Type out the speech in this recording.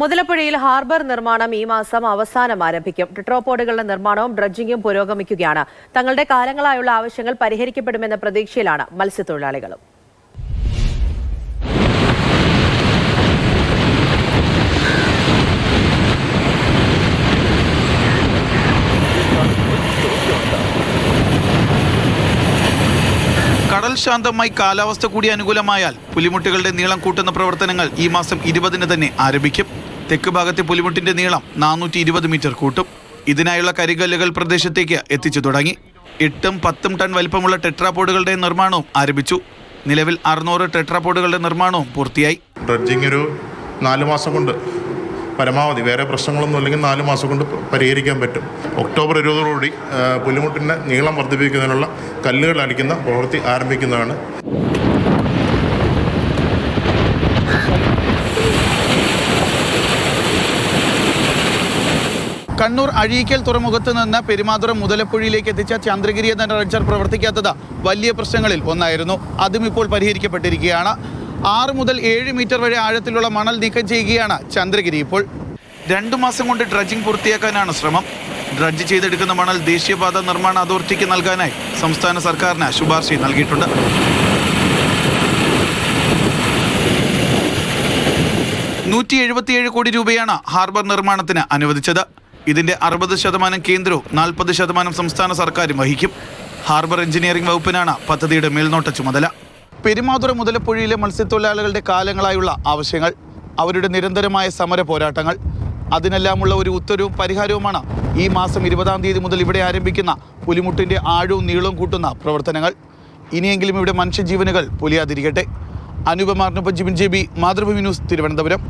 മുതലപ്പുഴയിൽ harbour നിർമ്മാണം ഈ മാസം അവസാനം ആരംഭിക്കും. ടെട്രോപോഡുകളുടെ നിർമ്മാണവും ഡ്രഡ്ജിംഗും പുരോഗമിക്കുകയാണ്. തങ്ങളുടെ കാലങ്ങളായുള്ള ആവശ്യങ്ങൾ പരിഹരിക്കപ്പെടുമെന്ന പ്രതീക്ഷയിലാണ് മത്സ്യത്തൊഴിലാളികളും. കടൽ ശാന്തമായി കാലാവസ്ഥ കൂടി അനുകൂലമായാൽ പുലിമുട്ടുകളുടെ നീളം കൂട്ടുന്ന പ്രവർത്തനങ്ങൾ ഈ മാസം 20-ന് തന്നെ ആരംഭിക്കും. തെക്ക് ഭാഗത്തെ പുലിമുട്ടിന്റെ നീളം 420 മീറ്റർ കൂട്ടും. ഇതിനായുള്ള കരികല്ലുകൾ പ്രദേശത്തേക്ക് എത്തിച്ചു തുടങ്ങി. 8-10 ടൺ വലിപ്പമുള്ള ടെട്രാപോഡുകളുടെ നിർമ്മാണവും ആരംഭിച്ചു. നിലവിൽ 600 ടെട്രാപോഡുകളുടെ നിർമ്മാണവും പൂർത്തിയായി. ഡ്രഡ്ജിങ് ഒരു 4 മാസം കൊണ്ട് പരമാവധി, വേറെ പ്രശ്നങ്ങളൊന്നും അല്ലെങ്കിൽ 4 മാസം കൊണ്ട് പരിഹരിക്കാൻ പറ്റും. ഒക്ടോബർ 20-ഓടുകൂടി പുലിമുട്ടിൻ്റെ നീളം വർദ്ധിപ്പിക്കുന്നതിനുള്ള കല്ലുകൾ അടിക്കുന്ന പ്രവൃത്തി ആരംഭിക്കുന്നതാണ്. കണ്ണൂർ അഴീക്കൽ തുറമുഖത്ത് നിന്ന് പെരുമാതുറ മുതലപ്പുഴയിലേക്ക് എത്തിച്ച ചന്ദ്രഗിരി എന്ന ഡ്രഡ്ജർ പ്രവർത്തിക്കാത്തത് വലിയ പ്രശ്നങ്ങളിൽ ഒന്നായിരുന്നു. അതും ഇപ്പോൾ പരിഹരിക്കപ്പെട്ടിരിക്കുകയാണ്. 6 മുതൽ 7 മീറ്റർ വരെ ആഴത്തിലുള്ള മണൽ നീക്കം ചെയ്യുകയാണ് ചന്ദ്രഗിരി. ഇപ്പോൾ 2 മാസം കൊണ്ട് ഡ്രഡ്ജിംഗ് പൂർത്തിയാക്കാനാണ് ശ്രമം. ഡ്രഡ്ജ് ചെയ്തെടുക്കുന്ന മണൽ ദേശീയപാത നിർമ്മാണ അതോറിറ്റിക്ക് നൽകാനായി സംസ്ഥാന സർക്കാരിന് ശുപാർശ നൽകിയിട്ടുണ്ട്. ₹177 കോടി രൂപയാണ് ഹാർബർ നിർമ്മാണത്തിന് അനുവദിച്ചത്. ഇതിന്റെ 60% കേന്ദ്രവും 40% സംസ്ഥാന സർക്കാരും വഹിക്കും. ഹാർബർ എഞ്ചിനീയറിംഗ് വകുപ്പിനാണ് പദ്ധതിയുടെ മേൽനോട്ട ചുമതല. പെരുമാതുറ മുതലപ്പുഴയിലെ മത്സ്യത്തൊഴിലാളികളുടെ കാലങ്ങളായുള്ള ആവശ്യങ്ങൾ, അവരുടെ നിരന്തരമായ സമര പോരാട്ടങ്ങൾ, അതിനെല്ലാമുള്ള ഒരു ഉത്തരവും പരിഹാരവുമാണ് ഈ മാസം 20-ാം തീയതി മുതൽ ഇവിടെ ആരംഭിക്കുന്ന പുലിമുട്ടിൻ്റെ ആഴവും നീളവും കൂട്ടുന്ന പ്രവർത്തനങ്ങൾ. ഇനിയെങ്കിലും ഇവിടെ മനുഷ്യജീവനുകൾ പൊലിയാതിരിക്കട്ടെ. അനുപമാർന്നൊപ്പം ജിബിൻ JB, മാതൃഭൂമി ന്യൂസ്, തിരുവനന്തപുരം.